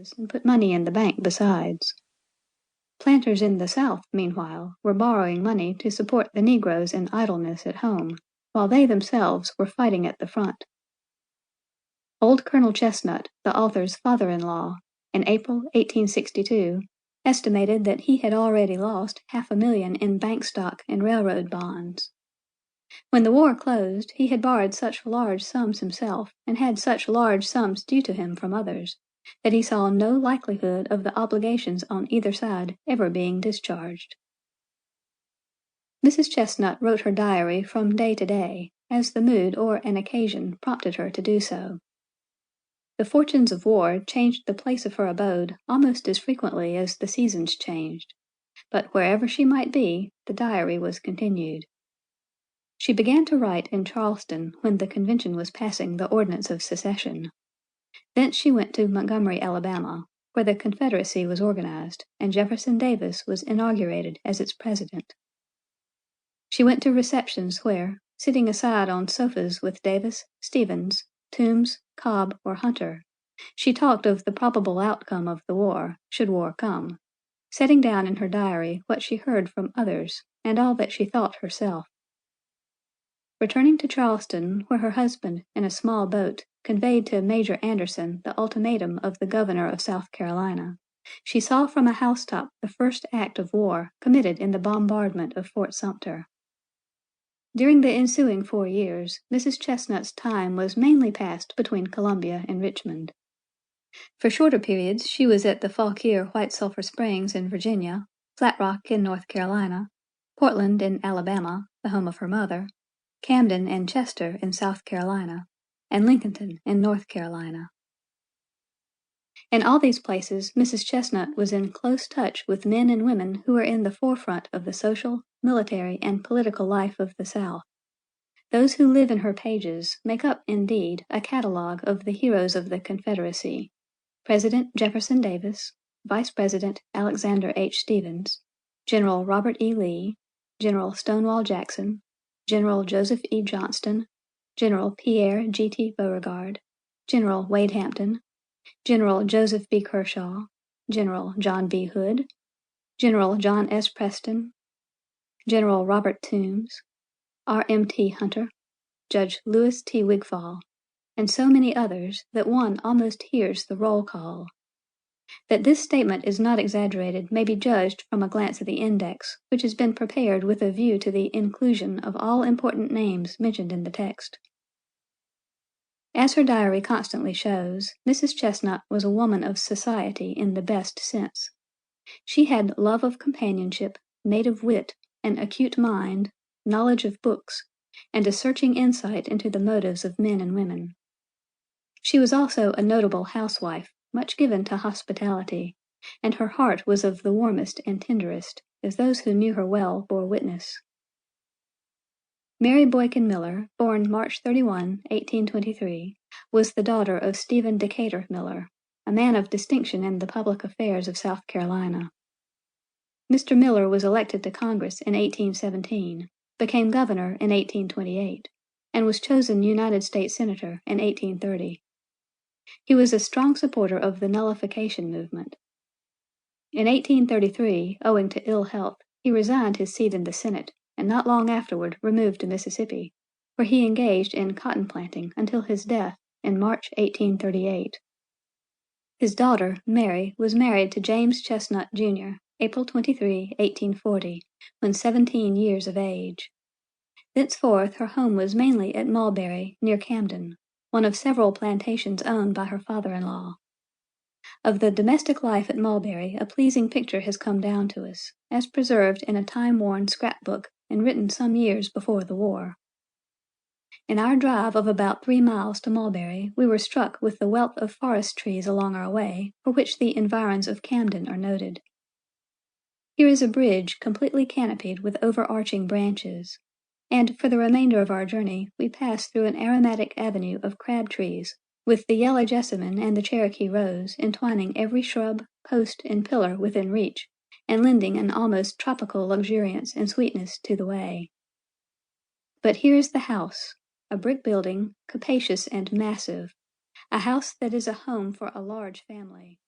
wages and put money in the bank besides. Planters in the South, meanwhile, were borrowing money to support the Negroes in idleness at home, while they themselves were fighting at the front. Old Colonel Chesnut, the author's father-in-law, in April 1862, estimated that he had already lost $500,000 in bank stock and railroad bonds. When the war closed, he had borrowed such large sums himself, and had such large sums due to him from others, that he saw no likelihood of the obligations on either side ever being discharged. Mrs. Chesnut wrote her diary from day to day, as the mood or an occasion prompted her to do so. The fortunes of war changed the place of her abode almost as frequently as the seasons changed, but wherever she might be, the diary was continued. She began to write in Charleston when the convention was passing the ordinance of secession. Thence she went to Montgomery, Alabama, where the Confederacy was organized, and Jefferson Davis was inaugurated as its president. She went to receptions where, sitting aside on sofas with Davis, Stevens, Toombs, Cobb, or Hunter, she talked of the probable outcome of the war, should war come, setting down in her diary what she heard from others and all that she thought herself. Returning to Charleston, where her husband, in a small boat, conveyed to Major Anderson the ultimatum of the governor of South Carolina, she saw from a housetop the first act of war committed in the bombardment of Fort Sumter. During the ensuing 4 years, Mrs. Chesnut's time was mainly passed between Columbia and Richmond. For shorter periods, she was at the Fauquier White Sulphur Springs in Virginia, Flat Rock in North Carolina, Portland in Alabama, the home of her mother, Camden and Chester in South Carolina, and Lincolnton in North Carolina. In all these places, Mrs. Chesnut was in close touch with men and women who were in the forefront of the social, military, and political life of the South. Those who live in her pages make up, indeed, a catalogue of the heroes of the Confederacy: President Jefferson Davis, Vice President Alexander H. Stephens, General Robert E. Lee, General Stonewall Jackson, General Joseph E. Johnston, General Pierre G.T. Beauregard, General Wade Hampton, General Joseph B. Kershaw, General John B. Hood, General John S. Preston, General Robert Toombs, R.M.T. Hunter, Judge Louis T. Wigfall, and so many others that one almost hears the roll call. That this statement is not exaggerated may be judged from a glance at the index, which has been prepared with a view to the inclusion of all important names mentioned in the text. As her diary constantly shows, Mrs. Chesnut was a woman of society in the best sense. She had love of companionship, native wit, an acute mind, knowledge of books, and a searching insight into the motives of men and women. She was also a notable housewife, much given to hospitality, and her heart was of the warmest and tenderest, as those who knew her well bore witness. Mary Boykin Miller, born March 31, 1823, was the daughter of Stephen Decatur Miller, a man of distinction in the public affairs of South Carolina. Mr. Miller was elected to Congress in 1817, became governor in 1828, and was chosen United States Senator in 1830. He was a strong supporter of the nullification movement. In 1833, owing to ill health, he resigned his seat in the Senate, and not long afterward removed to Mississippi, where he engaged in cotton planting until his death in March 1838. His daughter, Mary, was married to James Chesnut, Jr., April 23, 1840, when 17 years of age. Thenceforth her home was mainly at Mulberry, near Camden, one of several plantations owned by her father-in-law. Of the domestic life at Mulberry a pleasing picture has come down to us, as preserved in a time-worn scrapbook and written some years before the war. In our drive of about 3 miles to Mulberry, we were struck with the wealth of forest trees along our way, for which the environs of Camden are noted. Here is a bridge completely canopied with overarching branches, and for the remainder of our journey we passed through an aromatic avenue of crab trees, with the yellow jessamine and the Cherokee rose entwining every shrub, post, and pillar within reach, and lending an almost tropical luxuriance and sweetness to the way. But here is the house, a brick building, capacious and massive, a house that is a home for a large family.